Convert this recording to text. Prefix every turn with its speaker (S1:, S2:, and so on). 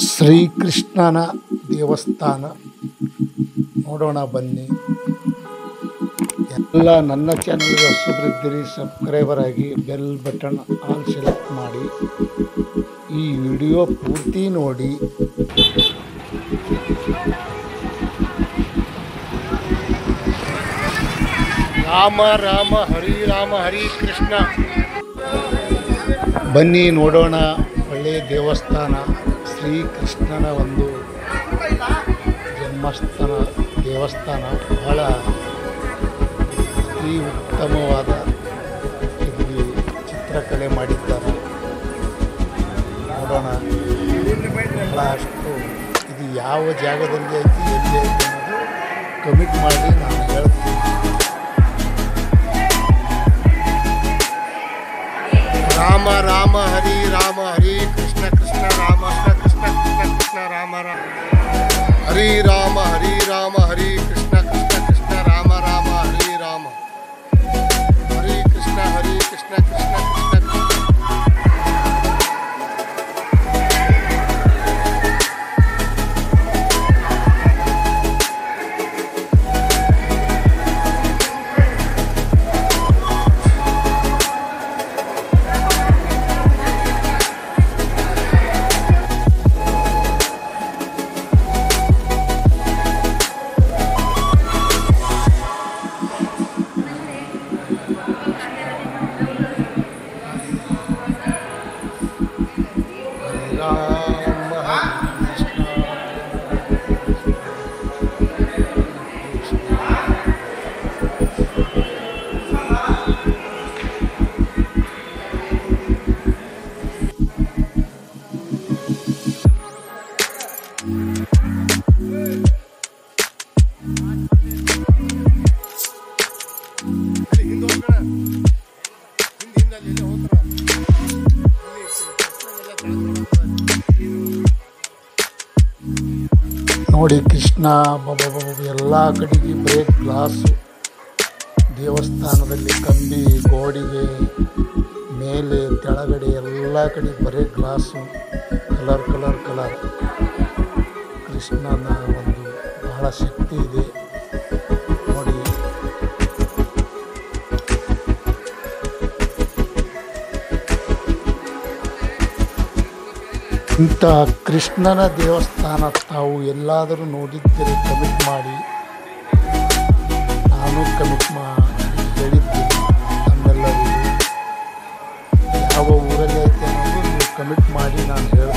S1: ಶ್ರೀಕೃಷ್ಣನ ದೇವಸ್ಥಾನ ನೋಡೋಣ ಬನ್ನಿ. ಎಲ್ಲ ನನ್ನ ಚಾನಲ್ಗೆ ಹೊಸಬರಿದ್ದೀರಿ, ಸಬ್ಸ್ಕ್ರೈಬರ್ ಆಗಿ ಬೆಲ್ ಬಟನ್ ಆಲ್ ಸೆಲೆಕ್ಟ್ ಮಾಡಿ ಈ ವಿಡಿಯೋ ಪೂರ್ತಿ ನೋಡಿ. ರಾಮ ರಾಮ ಹರಿ ರಾಮ ಹರಿ ಕೃಷ್ಣ. ಬನ್ನಿ ನೋಡೋಣ ಒಳ್ಳೆಯ ದೇವಸ್ಥಾನ, ಶ್ರೀಕೃಷ್ಣನ ಒಂದು ಜನ್ಮಸ್ಥಾನ ದೇವಸ್ಥಾನ. ಬಹಳ ಅತಿ ಉತ್ತಮವಾದ ಇಲ್ಲಿ ಚಿತ್ರಕಲೆ ಮಾಡಿದ್ದಾರೆ. ನೋಡೋಣ ಬಹಳಷ್ಟು ಇದು ಯಾವ ಜಾಗದಲ್ಲಿ ಐತಿ, ಎಲ್ಲಿ ಐತಿ ಅನ್ನೋದು ಕಮೆಂಟ್ ಮಾಡಿ ನಾನು ಹೇಳ್ತೀನಿ. ರಾಮ ರಾಮ ಹರಿ ಕೃಷ್ಣ ಕೃಷ್ಣ ರಾಮ ಕೃಷ್ಣ ಕೃಷ್ಣ ಕೃಷ್ಣ ರಾಮ ರಾಮ ಹರಿ ಹರಿ ಕೃಷ್ಣ ಕೃಷ್ಣ ಕೃಷ್ಣ ರಾಮ ರಾಮ ಹರಿ ಕೃಷ್ಣ ಕೃಷ್ಣ ಕೃಷ್ಣ ಕೃಷ್ಣ. ನೋಡಿ ಕೃಷ್ಣ ಎಲ್ಲ ಕಡೆಗೆ ಬರೀ ಗ್ಲಾಸು. ದೇವಸ್ಥಾನದಲ್ಲಿ ಕಂಬಿ ಗೋಡೆಗೆ ಮೇಲೆ ಕೆಳಗಡೆ ಎಲ್ಲ ಕಡೆ ಬರೀ ಗ್ಲಾಸು, ಕಲರ್. ಕೃಷ್ಣನ ಒಂದು ಬಹಳ ಶಕ್ತಿ ಇದೆ ನೋಡಿ. ಇಂಥ ಕೃಷ್ಣನ ದೇವಸ್ಥಾನ ತಾವು ಎಲ್ಲಾದರೂ ನೋಡಿದ್ದರೆ ಕಮೆಂಟ್ ಮಾಡಿ. ನಾನು ಕಮೆಂಟ್ ಮಾಡಿ ಹೇಳಿದ್ದೀನಿ ನಮ್ಮೆಲ್ಲರಿಗೂ ಯಾವ ಊರಲ್ಲಿ ಐತೆ ಅನ್ನೋದು ನೀವು ಕಮೆಂಟ್ ಮಾಡಿ ನಾನು ಹೇಳ್ತೀನಿ.